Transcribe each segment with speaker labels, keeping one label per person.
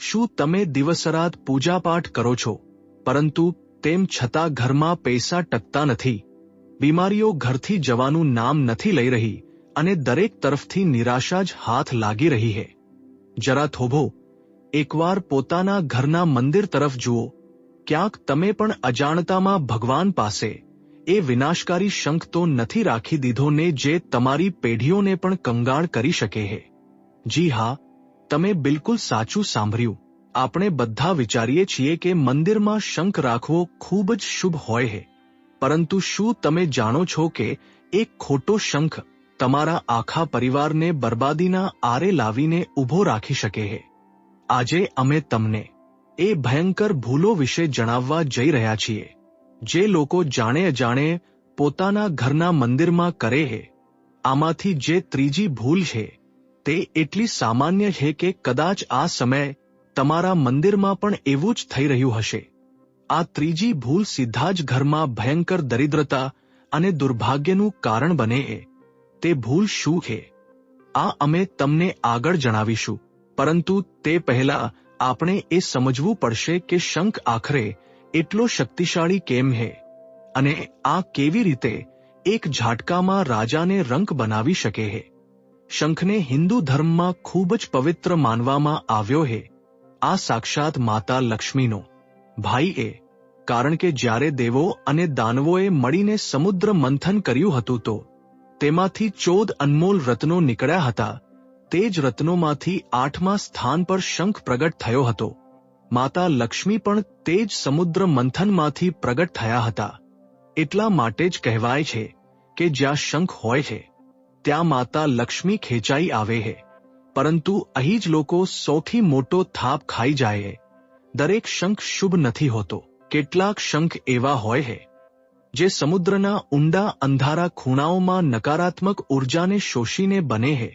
Speaker 1: શું તમે દિવસરાત પૂજાપાઠ કરો છો, પરંતુ તેમ છતાં ઘરમાં પૈસા ટકતા નથી? બીમારીઓ ઘરથી જવાનું નામ નથી લઈ રહી અને દરેક તરફથી નિરાશા જ હાથ લાગી રહી છે? જરા થોભો, એકવાર પોતાના ઘરના મંદિર તરફ જુઓ. ક્યાંક તમે પણ અજાણતામાં ભગવાન પાસે એ વિનાશકારી શંખ તો નથી રાખી દીધો ને જે તમારી પેઢીઓને પણ કંગાળ કરી શકે છે? જી હા, તમે બિલકુલ સાચું સાંભળ્યું. આપણે બધા વિચારીએ છીએ કે મંદિરમાં શંખ રાખવો ખૂબ જ શુભ હોય છે, પરંતુ શું તમે જાણો છો કે એક ખોટો શંખ તમારા આખા પરિવારને બરબાદીના આરે લાવીને ઊભો રાખી શકે છે? આજે અમે તમને એ ભયંકર ભૂલો વિશે જણાવવા જઈ રહ્યા છીએ, જે લોકો જાણે અજાણે પોતાના ઘરના મંદિરમાં કરે છે. આમાંથી જે ત્રીજી ભૂલ છે તે એટલી સામાન્ય છે કે કદાચ આ સમયે તમારા મંદિરમાં પણ એવું જ થઈ રહ્યું હશે. આ ત્રીજી ભૂલ સીધા જ ઘરમાં ભયંકર દરિદ્રતા અને દુર્ભાગ્યનું કારણ બને છે. તે ભૂલ શું છે, આ અમે તમને આગળ જણાવીશું, પરંતુ તે પહેલા આપણે એ સમજવું પડશે કે શંખ આખરે એટલો શક્તિશાળી કેમ છે અને આ કેવી રીતે એક ઝાટકામાં રાજાને રંક બનાવી શકે છે. શંખને હિન્દુ ધર્મમાં ખૂબ જ પવિત્ર માનવામાં આવ્યો છે. આ સાક્ષાત માતા લક્ષ્મીનો ભાઈ છે, કારણ કે જ્યારે દેવો અને દાનવોએ મળીને સમુદ્ર મંથન કર્યું હતું તો તેમાંથી 14 અનમોલ રત્નો નીકળ્યા હતા. તે જ રત્નોમાંથી 8મા સ્થાન પર શંખ પ્રગટ થયો હતો. માતા લક્ષ્મી પણ તે જ સમુદ્ર મંથનમાંથી પ્રગટ થયા હતા. એટલા માટે જ કહેવાય છે કે જ્યાં શંખ હોય છે ત્યાં માતા લક્ષ્મી ખેંચાઈ આવે છે. પરંતુ અહીં જ લોકો સૌથી મોટો થાપ ખાઈ જાય છે. દરેક શંખ શુભ નથી હોતો. કેટલાક શંખ એવા હોય છે જે સમુદ્રના ઊંડા અંધારા ખૂણાઓમાં નકારાત્મક ઉર્જાને શોષીને બને છે.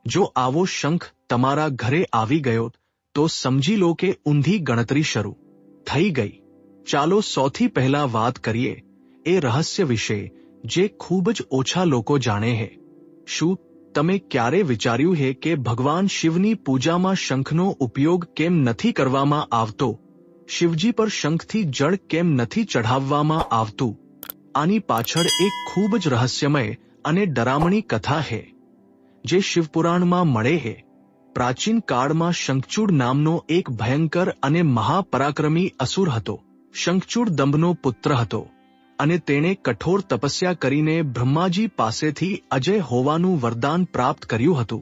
Speaker 1: જો આવો શંખ તમારા ઘરે આવી ગયો તો સમજી લો કે ઊંધી ગણતરી શરૂ થઈ ગઈ. ચાલો સૌથી પહેલા વાત કરીએ એ રહસ્ય વિશે જે ખૂબ જ ઓછા લોકો જાણે છે. શું તમે ક્યારે વિચાર્યું છે કે ભગવાન શિવની પૂજામાં શંખનો ઉપયોગ કેમ નથી કરવામાં આવતો? શિવજી પર શંખથી જળ કેમ નથી ચઢાવવામાં આવતું? આની પાછળ એક ખૂબ જ રહસ્યમય અને ડરામણી કથા છે જે શિવપુરાણમાં મળે છે. પ્રાચીન કાળમાં શંખચૂડ નામનો એક ભયંકર અને મહાપરાક્રમી અસુર હતો. શંખચૂડ દંભનો પુત્ર હતો અને તેણે કઠોર તપસ્યા કરીને બ્રહ્માજી પાસેથી અજય હોવાનું વરદાન પ્રાપ્ત કર્યું હતું.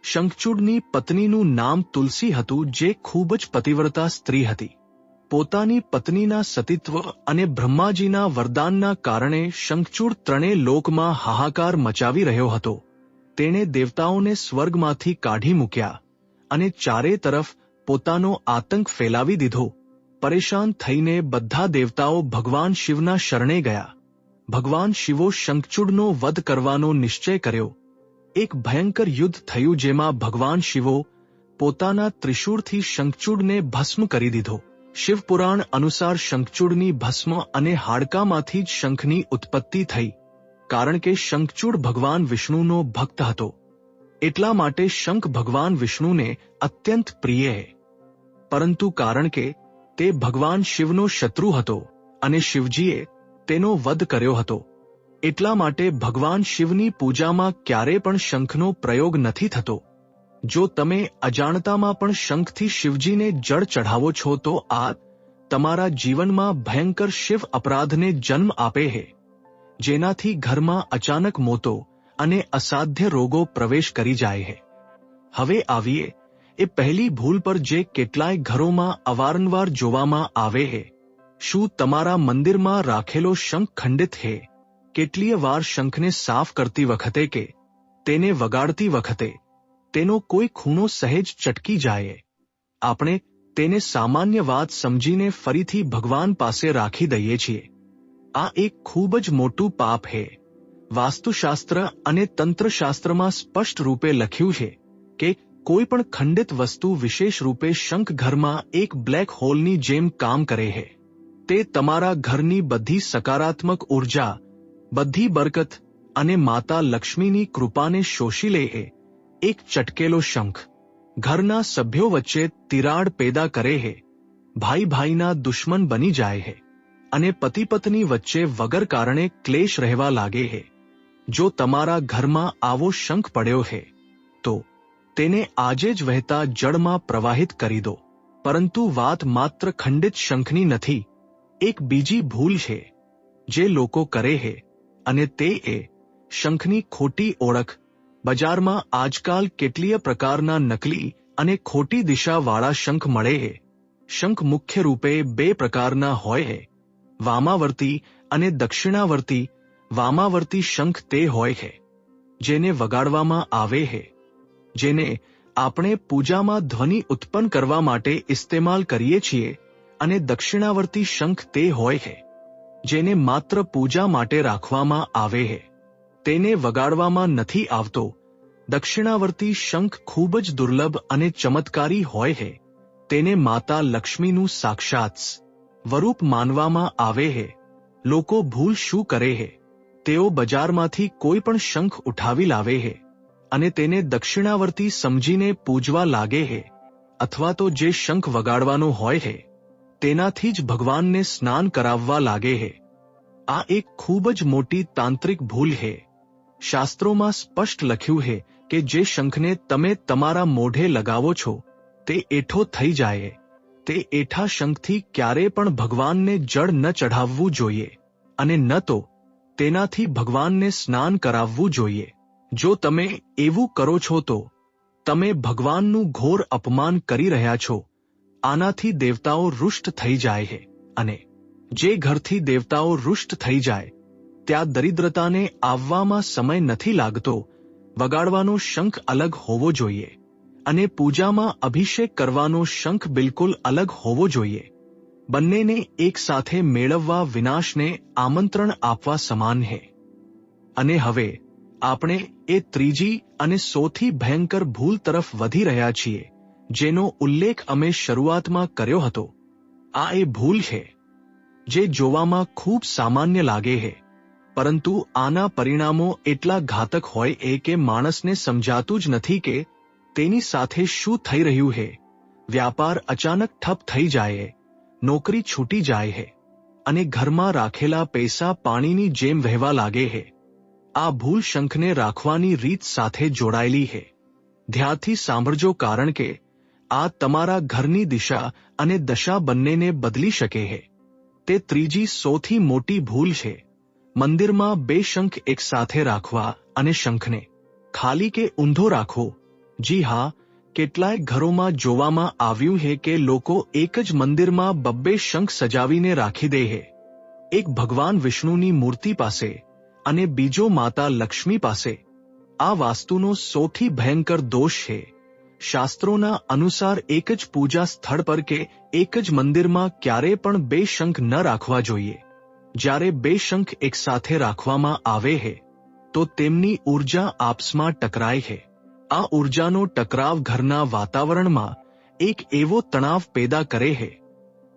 Speaker 1: શંખચૂડની પત્નીનું નામ તુલસી હતું, જે ખૂબ જ પતિવ્રતા સ્ત્રી હતી. પોતાની પત્નીના સતીત્વ અને બ્રહ્માજીના વરદાનના કારણે શંખચૂડ ત્રણેય લોકમાં હાહાકાર મચાવી રહ્યો હતો. તેણે દેવતાઓને સ્વર્ગમાંથી કાઢી મૂક્યા અને ચારે તરફ પોતાનો આતંક ફેલાવી દીધો. પરેશાન થઈને બધા દેવતાઓ ભગવાન શિવના શરણે ગયા. ભગવાન શિવો શંખચૂડનો વધ કરવાનો નિશ્ચય કર્યો. એક ભયંકર યુદ્ધ થયું જેમાં ભગવાન શિવો પોતાના ત્રિશૂળથી શંખચૂડને ભસ્મ કરી દીધો. શિવપુરાણ અનુસાર શંખચૂડની ભસ્મ અને હાડકામાંથી જ શંખની ઉત્પત્તિ થઈ. કારણ કે શંખચૂડ ભગવાન વિષ્ણુનો ભક્ત હતો, એટલા માટે શંખ ભગવાન વિષ્ણુને અત્યંત પ્રિય છે. પરંતુ કારણ કે તે ભગવાન શિવનો શત્રુ હતો અને શિવજીએ તેનો વધ કર્યો હતો, એટલા માટે ભગવાન શિવની પૂજામાં ક્યારે પણ શંખનો પ્રયોગ નથી થતો. જો તમે અજાણતામાં પણ શંખથી શિવજીને જળ ચઢાવો છો તો આ તમારા જીવનમાં ભયંકર શિવ અપરાધને જન્મ આપે છે, જેનાથી ઘરમાં અચાનક મોતો અને અસાધ્ય રોગો પ્રવેશ કરી જાય છે. હવે આવીએ એ પહેલી ભૂલ પર જે કેટલાય ઘરોમાં અવારનવાર જોવામાં આવે છે. શું તમારા મંદિરમાં રાખેલો શંખ ખંડિત છે? કેટલીય વાર શંખને સાફ કરતી વખતે કે તેને વગાડતી વખતે તેનો કોઈ ખૂણો સહેજ ચટકી જાય. આપણે તેને સામાન્ય વાત સમજીને ફરીથી ભગવાન પાસે રાખી દઈએ છીએ. આ એક ખૂબ જ મોટું પાપ છે. વાસ્તુશાસ્ત્ર અને તંત્રશાસ્ત્રમાં સ્પષ્ટ રૂપે લખ્યું છે કે કોઈ પણ ખંડિત વસ્તુ વિશેષ રૂપે શંખ ઘરમાં એક બ્લેક હોલની જેમ કામ કરે છે. તે તમારા ઘરની બધી સકારાત્મક ઉર્જા, બધી બરકત અને માતા લક્ષ્મીની કૃપાને શોષી લે છે. એક ચટકેલો શંખ ઘરના સભ્યો વચ્ચે તિરાડ પેદા કરે છે, ભાઈ ભાઈના દુશ્મન બની જાય છે અને પતિ પત્ની વચ્ચે વગર કારણે ક્લેશ રહેવા લાગે છે. જો તમારા ઘરમાં આવો શંખ પડ્યો છે તો તેને આજે જ વહેતા જળમાં પ્રવાહિત કરી દો. પરંતુ વાત માત્ર ખંડિત શંખની નથી. એક બીજી ભૂલ છે જે લોકો કરે છે અને તે એ શંખની ખોટી ઓળખ. બજારમાં આજકાલ કેટલીય પ્રકારના નકલી અને ખોટી દિશાવાળા શંખ મળે છે. શંખ મુખ્ય રૂપે બે પ્રકારના હોય છે, વામાવર્તી અને દક્ષિણાવર્તી. વામાવર્તી શંખ તે હોય છે જેને વગાડવામાં આવે છે, જેને આપણે પૂજામાં ધ્વનિ ઉત્પન્ન કરવા માટે ઇસ્તેમાલ કરીએ છીએ, અને દક્ષિણાવર્તી શંખ તે હોય છે જેને માત્ર પૂજા માટે રાખવામાં આવે છે, તેને વગાડવામાં નથી આવતો. દક્ષિણાવર્તી શંખ ખૂબ જ દુર્લભ અને ચમત્કારી હોય છે. તેને માતા લક્ષ્મીનું સાક્ષાત સ્વરૂપ માનવામાં આવે છે. લોકો ભૂલ શું કરે છે? તેઓ બજારમાંથી કોઈ પણ શંખ ઉઠાવી લાવે છે અને તેને દક્ષિણાવર્તી સમજીને પૂજવા લાગે છે, અથવા તો જે શંખ વગાડવાનો હોય છે તેનાથી જ ભગવાનને સ્નાન કરાવવા લાગે છે. આ એક ખૂબ જ મોટી તાંત્રિક ભૂલ છે. શાસ્ત્રોમાં સ્પષ્ટ લખ્યું છે કે જે શંખને તમે તમારા મોઢે લગાવો છો તે એઠો થઈ જાય. તે એઠા શંખથી ક્યારે પણ ભગવાનને જળ ન ચઢાવવું જોઈએ અને ન તો તેનાથી ભગવાનને સ્નાન કરાવવું જોઈએ. જો તમે એવું કરો છો તો તમે ભગવાનનું ઘોર અપમાન કરી રહ્યા છો. આનાથી દેવતાઓ રૂષ્ટ થઈ જાય છે અને જે ઘરથી દેવતાઓ રૂષ્ટ થઈ જાય ત્યાં દરિદ્રતાને આવવામાં સમય નથી લાગતો. વગાડવાનો શંખ અલગ હોવો જોઈએ અને પૂજામાં અભિષેક કરવાનો શંખ બિલકુલ અલગ હોવો જોઈએ. બંનેને એક સાથે મેળવવા વિનાશને આમંત્રણ આપવા સમાન છે. અને હવે આપણે એ ત્રીજી અને સૌથી ભયંકર ભૂલ તરફ વધી રહ્યા છીએ જેનો ઉલ્લેખ અમે શરૂઆતમાં કર્યો હતો. આ એ ભૂલ છે જે જોવામાં ખૂબ સામાન્ય લાગે છે, પરંતુ આના પરિણામો એટલા ઘાતક હોય કે માણસને સમજાતું જ નથી કે તેની સાથે શું થઈ રહ્યું છે. વ્યાપાર અચાનક ઠપ થઈ જાય, નોકરી છૂટી જાય છે અને ઘરમાં રાખેલા પૈસા પાણીની જેમ વહેવા લાગે છે. આ ભૂલ શંખને રાખવાની રીત સાથે જોડાયેલી છે. ધ્યાનથી સાંભળજો, કારણ કે આ તમારા ઘરની દિશા અને દશા બંનેને બદલી શકે છે. તે ત્રીજી સૌથી મોટી ભૂલ છે. મંદિરમાં બે શંખ એકસાથે રાખવા અને શંખને ખાલી કે ઊંધો રાખવો. જી હા, કેટલાય ઘરોમાં જોવામાં આવ્યું છે કે લોકો એક જ મંદિરમાં બબ્બે શંખ સજાવીને રાખી દે છે. એક ભગવાન વિષ્ણુની મૂર્તિ પાસે અને બીજો માતા લક્ષ્મી પાસે. આ વાસ્તુનો સૌથી ભયંકર દોષ છે. શાસ્ત્રોના અનુસાર એક જ પૂજા સ્થળ પર કે એક જ મંદિરમાં ક્યારે પણ બે શંખ ન રાખવા જોઈએ. જ્યારે બે શંખ એકસાથે રાખવામાં આવે છે તો તેમની ઊર્જા આપસમાં ટકરાય છે. આ ઊર્જાનો ટકરાવ ઘરના વાતાવરણમાં એક એવો તણાવ પેદા કરે છે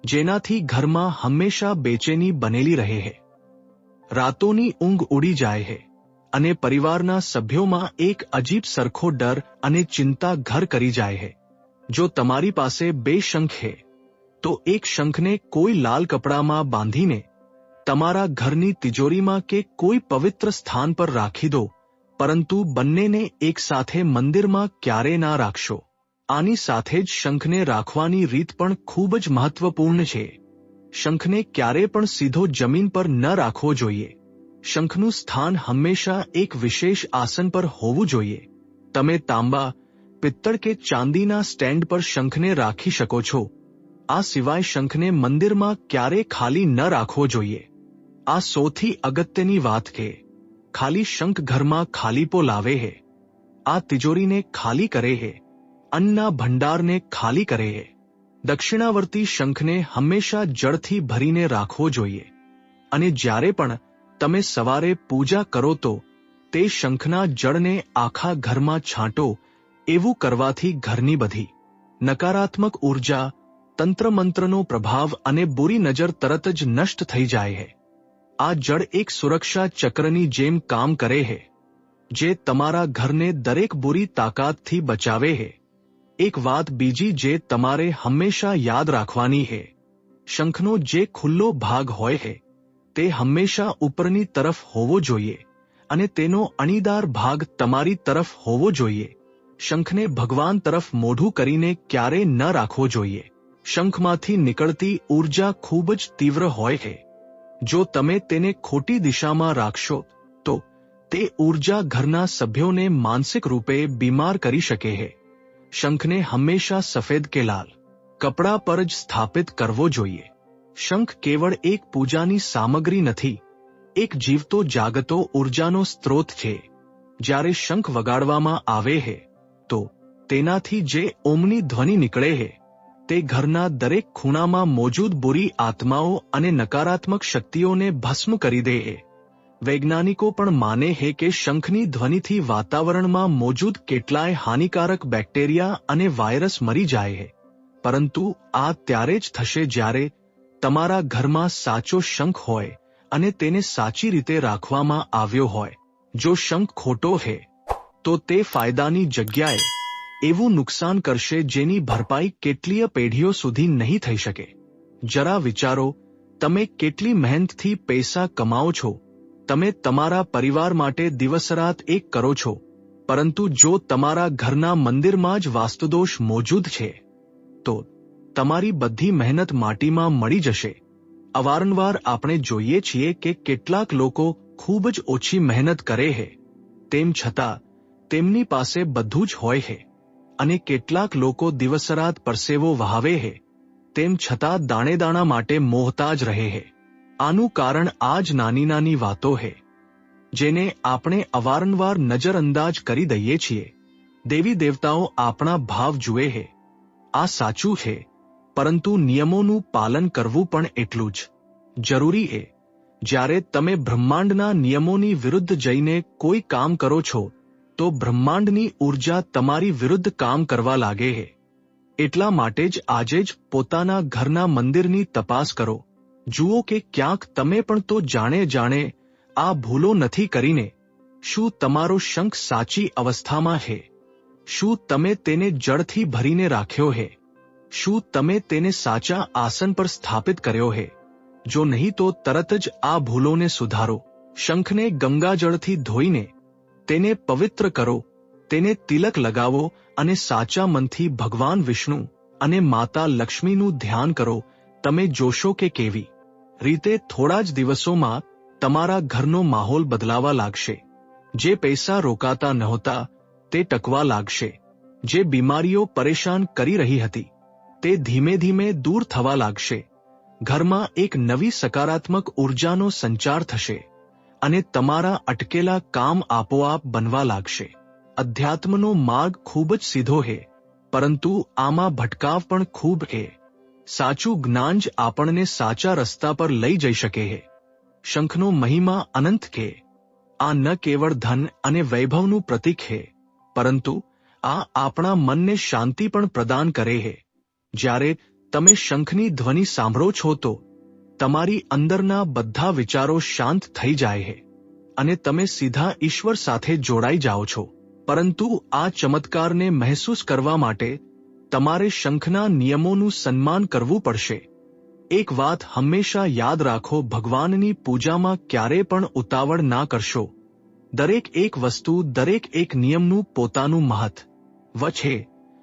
Speaker 1: જેનાથી ઘરમાં હંમેશા બેચેની બનેલી રહે છે. રાતોની ઊંઘ ઉડી જાય છે અને પરિવારના સભ્યોમાં એક અજીબ સરખો ડર અને ચિંતા ઘર કરી જાય છે. જો તમારી પાસે બે શંખ છે તો એક શંખને કોઈ લાલ કપડામાં બાંધીને તમારા ઘરની તિજોરીમાં કે કોઈ પવિત્ર સ્થાન પર રાખી દો, પરંતુ બંનેને એકસાથે મંદિરમાં ક્યારે ના રાખશો. આની સાથે જ શંખને રાખવાની રીત પણ ખૂબ જ મહત્વપૂર્ણ છે. શંખને ક્યારે પણ સીધો જમીન પર ન રાખવો જોઈએ. શંખનું સ્થાન હંમેશા એક વિશેષ આસન પર હોવું જોઈએ. તમે તાંબા, પિત્તળ કે ચાંદીના સ્ટેન્ડ પર શંખને રાખી શકો છો. આ સિવાય શંખને મંદિરમાં ક્યારે ખાલી ન રાખવો જોઈએ. આ સૌથી અગત્યની વાત કે ખાલી શંખ ઘરમાં ખાલીપો લાવે છે. આ તિજોરીને ખાલી કરે છે, અન્નના ભંડારને ખાલી કરે છે. દક્ષિણાવર્તી શંખને હંમેશા જળથી ભરીને રાખવો જોઈએ અને જ્યારે પણ તમે સવારે પૂજા કરો તો તે શંખના જળને આખા ઘરમાં છાંટો. એવું કરવાથી ઘરની બધી નકારાત્મક ઊર્જા, તંત્રમંત્રનો પ્રભાવ અને બુરી નજર તરત જ નષ્ટ થઈ જાય છે. આ જળ એક સુરક્ષા ચક્રની જેમ કામ કરે છે જે તમારા ઘરને દરેક બુરી તાકાતથી બચાવે છે. એક વાત બીજી જે તમારે હંમેશા યાદ રાખવાની છે, શંખનો જે ખુલ્લો ભાગ હોય છે તે હંમેશા ઉપરની તરફ હોવો જોઈએ અને તેનો અણીદાર ભાગ તમારી તરફ હોવો જોઈએ. શંખને ભગવાન તરફ મોઢું કરીને ક્યારેય ન રાખવો જોઈએ. શંખમાંથી નીકળતી ઊર્જા ખૂબ જ તીવ્ર હોય છે. જો તમે તેને ખોટી દિશામાં રાખશો તો તે ઊર્જા ઘરના સભ્યોને માનસિક રૂપે બીમાર કરી શકે છે. શંખને હંમેશા સફેદ કે લાલ કપડા પર જ સ્થાપિત કરવો જોઈએ. શંખ કેવળ એક પૂજાની સામગ્રી નથી, એક જીવતો જાગતો ઊર્જાનો સ્ત્રોત છે. જ્યારે શંખ વગાડવામાં આવે છે તો તેનાથી જે ઓમની ધ્વનિ નીકળે છે તે ઘરના દરેક ખૂણામાં મોજૂદ બુરી આત્માઓ અને નકારાત્મક શક્તિઓને ભસ્મ કરી દે છે. વૈજ્ઞાનિકો પણ માને છે કે શંખની ધ્વનિથી વાતાવરણમાં મોજૂદ કેટલાય હાનિકારક બેક્ટેરિયા અને વાયરસ મરી જાય છે. પરંતુ આ ત્યારે જ થશે જ્યારે તમારા ઘરમાં સાચો શંખ હોય અને તેને સાચી રીતે રાખવામાં આવ્યો હોય. જો શંખ ખોટો છે તો તે ફાયદાની જગ્યાએ એવું નુકસાન કરશે જેની ભરપાઈ કેટલીય પેઢીઓ સુધી નહીં થઈ શકે. જરા વિચારો, તમે કેટલી મહેનતથી પૈસા કમાઓ છો, તમે તમારા પરિવાર માટે દિવસરાત એક કરો છો, પરંતુ જો તમારા ઘરના મંદિરમાં જ વાસ્તુદોષ મોજૂદ છે તો તમારી બધી મહેનત માટીમાં મળી જશે. અવારનવાર આપણે જોઈએ છીએ કે કેટલાક લોકો ખૂબ જ ઓછી મહેનત કરે છે, તેમ છતાં તેમની પાસે બધું જ હોય છે, અને કેટલાક લોકો દિવસરાત પરસેવો વહાવે છે, તેમ છતાં દાણેદાણા માટે મોહતાજ રહે છે. આનું કારણ આ જ નાની નાની વાતો છે જેને આપણે અવારનવાર નજરઅંદાજ કરી દઈએ છીએ. દેવી દેવતાઓ આપણા ભાવ જુએ છે, આ સાચું છે, પરંતુ નિયમોનું પાલન કરવું પણ એટલું જ જરૂરી છે. જ્યારે તમે બ્રહ્માંડના નિયમોની વિરુદ્ધ જઈને કોઈ કામ કરો છો તો બ્રહ્માંડની ઊર્જા તમારી વિરુદ્ધ કામ કરવા લાગે છે. એટલા માટે જ આજે જ પોતાના ઘરના મંદિરની તપાસ કરો. જુઓ કે ક્યાંક તમે પણ તો જાણે જાણે આ ભૂલો નથી કરીને. શું તમારો શંખ સાચી અવસ્થામાં છે? શું તમે તેને જળથી ભરીને રાખ્યો છે? શું તમે તેને સાચા આસન પર સ્થાપિત કર્યો છે? જો નહીં તો તરત જ આ ભૂલોને સુધારો. શંખને ગંગાજળથી ધોઈને તેને પવિત્ર કરો, તેને તિલક લગાવો અને સાચા મનથી ભગવાન વિષ્ણુ અને માતા લક્ષ્મીનું ધ્યાન કરો. તમે જોશો કે કેવી રીતે થોડા જ દિવસોમાં તમારા ઘરનો માહોલ બદલાવા લાગશે. જે પૈસા રોકાતા નહોતા તે ટકવા લાગશે. જે બીમારીઓ પરેશાન કરી રહી હતી તે ધીમે ધીમે દૂર થવા લાગશે. ઘરમાં એક નવી સકારાત્મક ઊર્જાનો સંચાર થશે અને તમારા અટકેલા કામ આપોઆપ બનવા લાગશે. અધ્યાત્મનો માર્ગ ખૂબ જ સીધો છે, પરંતુ આમાં ભટકાવ પણ ખૂબ છે. સાચું જ્ઞાન જ આપણને સાચા રસ્તા પર લઈ જઈ શકે છે. શંખનો મહિમા અનંત છે. આ ન કેવળ ધન અને વૈભવનું પ્રતીક છે, પરંતુ આ આપણા મનને શાંતિ પણ પ્રદાન કરે છે. જ્યારે તમે શંખની ધ્વનિ સાંભળો છો તો તમારી અંદરના બધા વિચારો શાંત થઈ જાય છે અને તમે સીધા ઈશ્વર સાથે જોડાઈ જાઓ છો. પરંતુ આ ચમત્કારને મહેસૂસ કરવા માટે તમારે શંખના નિયમોનું સન્માન કરવું પડશે. એક વાત હંમેશા યાદ રાખો, ભગવાનની પૂજામાં ક્યારે પણ ઉતાવળ ના કરશો. દરેક એક વસ્તુ, દરેક એક નિયમનું પોતાનું મહત્વ છે.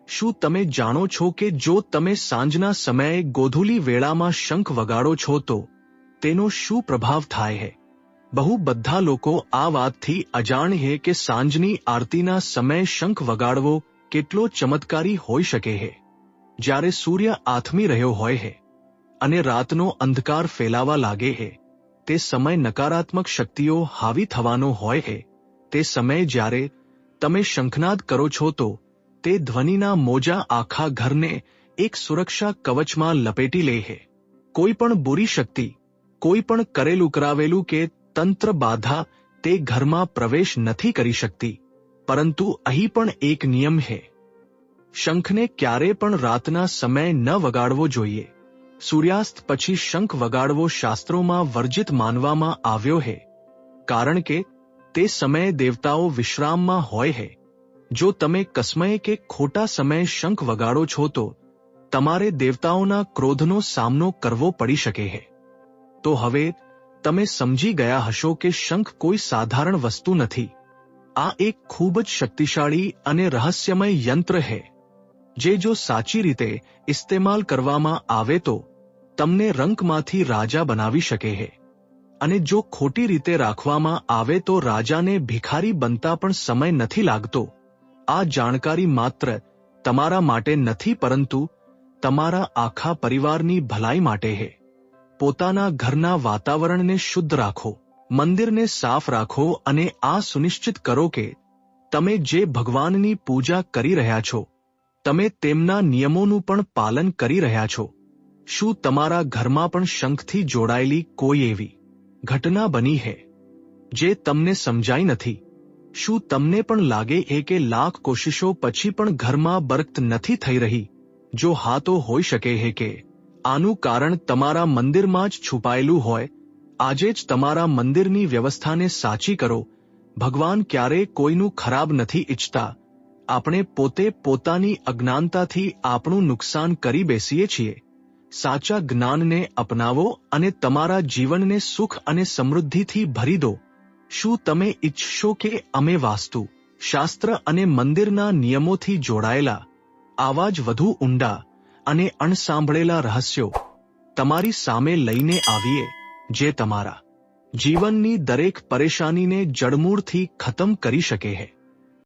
Speaker 1: શું તમે જાણો છો કે જો તમે સાંજના સમયે ગોધૂલી વેળામાં શંખ વગાડો છો તો તેનો શું પ્રભાવ થાય છે? બહુ બધા લોકો આ વાતથી અજાણ છે કે સાંજની આરતીના સમયે શંખ વગાડવો કેટલો ચમત્કારી હોઈ શકે છે. જ્યારે સૂર્ય આથમી રહ્યો હોય છે અને રાતનો અંધકાર ફેલાવા લાગે છે, તે સમય નકારાત્મક શક્તિઓ હાવી થવાનો હોય છે. તે સમયે જ્યારે તમે શંખનાદ કરો છો તો તે ધ્વનિના મોજા આખા ઘરને એક સુરક્ષા કવચમાં લપેટી લે છે. કોઈ પણ બુરી શક્તિ, કોઈ પણ કરેલું કરાવેલું કે તંત્ર બાધા તે ઘરમાં પ્રવેશ નથી કરી શકતી. પરંતુ અહીં પણ એક નિયમ છે. શંખને ક્યારે પણ રાતના સમયે ન વગાડવો જોઈએ. સૂર્યાસ્ત પછી શંખ વગાડવો શાસ્ત્રોમાં વર્જિત માનવામાં આવ્યો છે, કારણ કે તે સમયે દેવતાઓ વિશ્રામમાં હોય છે. જો તમે કસ્મયે કે ખોટા સમયે શંખ વગાડો છો તો તમારે દેવતાઓના ક્રોધનો સામનો કરવો પડી શકે છે. તો હવે તમે સમજી ગયા હશો કે શંખ કોઈ સાધારણ વસ્તુ નથી. આ એક ખૂબ જ શક્તિશાળી અને રહસ્યમય યંત્ર છે, જે જો સાચી રીતે ઇસ્તેમાલ કરવામાં આવે તો તમને રંકમાંથી રાજા બનાવી શકે છે, અને જો ખોટી રીતે રાખવામાં આવે તો રાજાને ભિખારી બનતા પણ સમય નથી લાગતો. આ જાણકારી માત્ર તમારા માટે નથી પરંતુ તમારા આખા પરિવારની ભલાઈ માટે છે. પોતાના ઘરના વાતાવરણને શુદ્ધ રાખો, મંદિરને સાફ રાખો અને આ સુનિશ્ચિત કરો કે તમે જે ભગવાનની પૂજા કરી રહ્યા છો તમે તેમના નિયમોનું પણ પાલન કરી રહ્યા છો. શું તમારા ઘરમાં પણ શંખથી જોડાયેલી કોઈ એવી ઘટના બની છે જે તમને સમજાઈ નથી? શું તમને પણ લાગે છે કે લાખ કોશિશો પછી પણ ઘરમાં બરકત નથી થઈ રહી? જો હા તો હોઈ શકે છે કે આનું કારણ તમારા મંદિરમાં જ છુપાયેલું હોય. આજે જ તમારા મંદિરની વ્યવસ્થાને સાચી કરો. ભગવાન ક્યારેય કોઈનું ખરાબ નથી ઈચ્છતા. આપણે પોતે પોતાની અજ્ઞાનતાથી આપણું નુકસાન કરી બેસીએ છીએ. સાચા જ્ઞાનને અપનાવો અને તમારા જીવનને સુખ અને સમૃદ્ધિથી ભરી દો. શું તમે ઈચ્છશો કે અમે વાસ્તુ શાસ્ત્ર અને મંદિરના નિયમોથી જોડાયેલા આવા જ વધુ ઊંડા અને અણસાંભળેલા રહસ્યો તમારી સામે લઈને આવીએ, જે તમારા જીવનની દરેક પરેશાનીને જડમૂળથી ખતમ કરી શકે છે?